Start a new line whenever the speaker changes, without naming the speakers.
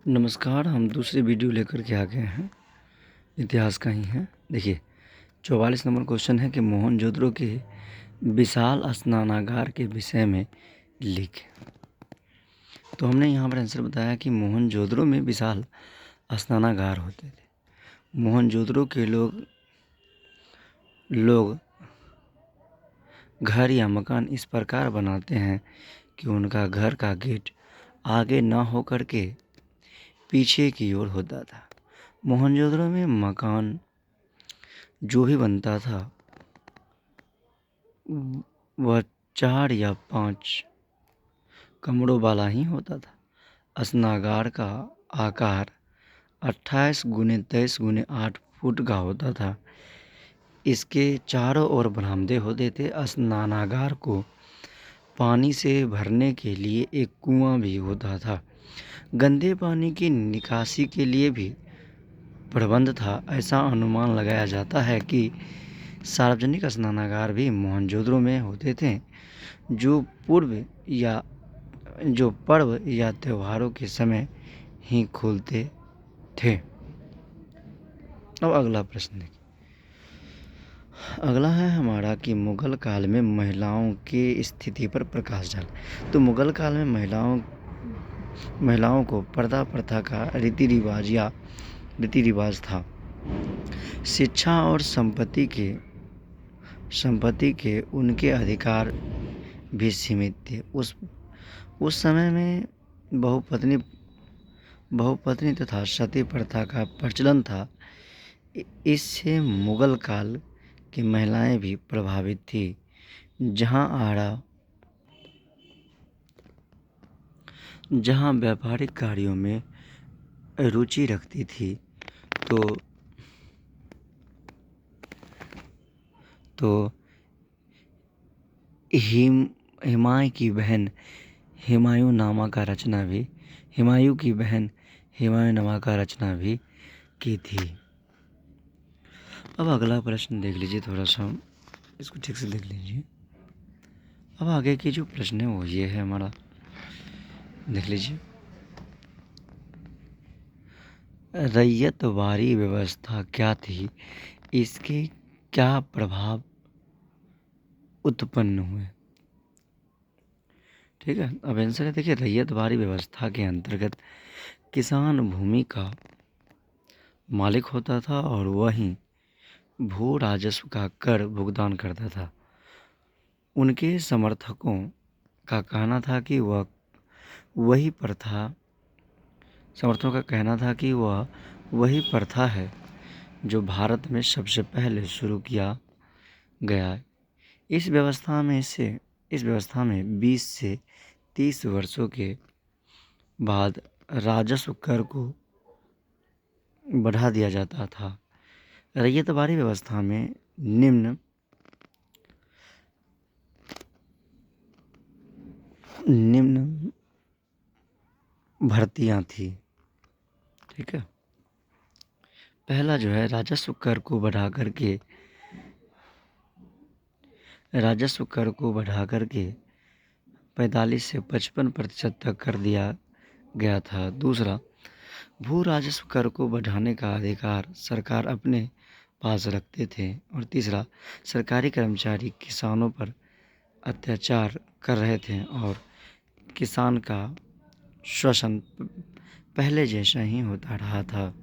नमस्कार। हम दूसरी वीडियो लेकर के आ गए हैं, इतिहास का ही है। देखिए 44 नंबर क्वेश्चन है कि मोहनजोदड़ो के विशाल स्नानागार के विषय में लिखें। तो हमने यहाँ पर आंसर बताया कि मोहनजोदड़ो में विशाल स्नानागार होते थे। मोहनजोदड़ो के लोग घर या मकान इस प्रकार बनाते हैं कि उनका घर का गेट आगे न होकर के पीछे की ओर होता था। मोहनजोदड़ो में मकान जो भी बनता था वह 4 या 5 कमरों वाला ही होता था। स्नानागार का आकार 28 गुने 23 गुने 8 फुट का होता था। इसके चारों ओर बरामदे होते थे। स्नानागार को पानी से भरने के लिए एक कुआं भी होता था। गंदे पानी की निकासी के लिए भी प्रबंध था। ऐसा अनुमान लगाया जाता है कि सार्वजनिक स्नानागार भी मोहनजोदड़ो में होते थे, जो पर्व या त्योहारों के समय ही खुलते थे। अब अगला प्रश्न देखिए। अगला है हमारा कि मुगल काल में महिलाओं की स्थिति पर प्रकाश डालें। तो मुगल काल में महिलाओं को पर्दा प्रथा का रीति रिवाज था। शिक्षा और संपत्ति के उनके अधिकार भी सीमित थे। उस समय में बहुपत्नी तथा सती प्रथा का प्रचलन था। इससे मुगल काल की महिलाएं भी प्रभावित थी। जहां व्यापारिक कार्यों में रुचि रखती थी तो हुमायूं की बहन हुमायूंनामा का रचना भी की थी। अब अगला प्रश्न देख लीजिए, थोड़ा सा इसको ठीक से देख लीजिए। अब आगे की जो प्रश्न है वो ये है हमारा, देख लीजिए। रैयतवाड़ी व्यवस्था क्या थी, इसके क्या प्रभाव उत्पन्न हुए। ठीक है, अब आंसर है देखिए। रैयतवाड़ी व्यवस्था के अंतर्गत किसान भूमि का मालिक होता था और वही भू राजस्व का कर भुगतान करता था। उनके समर्थकों का कहना था कि वह वही प्रथा है जो भारत में सबसे पहले शुरू किया गया। इस व्यवस्था में 20 से 30 वर्षों के बाद राजस्व कर को बढ़ा दिया जाता था। रैयतवाड़ी व्यवस्था में निम्न भर्तियां थी। ठीक है, पहला जो है राजस्व कर को बढ़ा करके 45 से 55% तक कर दिया गया था। दूसरा, भू राजस्व कर को बढ़ाने का अधिकार सरकार अपने पास रखते थे। और तीसरा, सरकारी कर्मचारी किसानों पर अत्याचार कर रहे थे और किसान का शोषण पहले जैसा ही होता रहा था।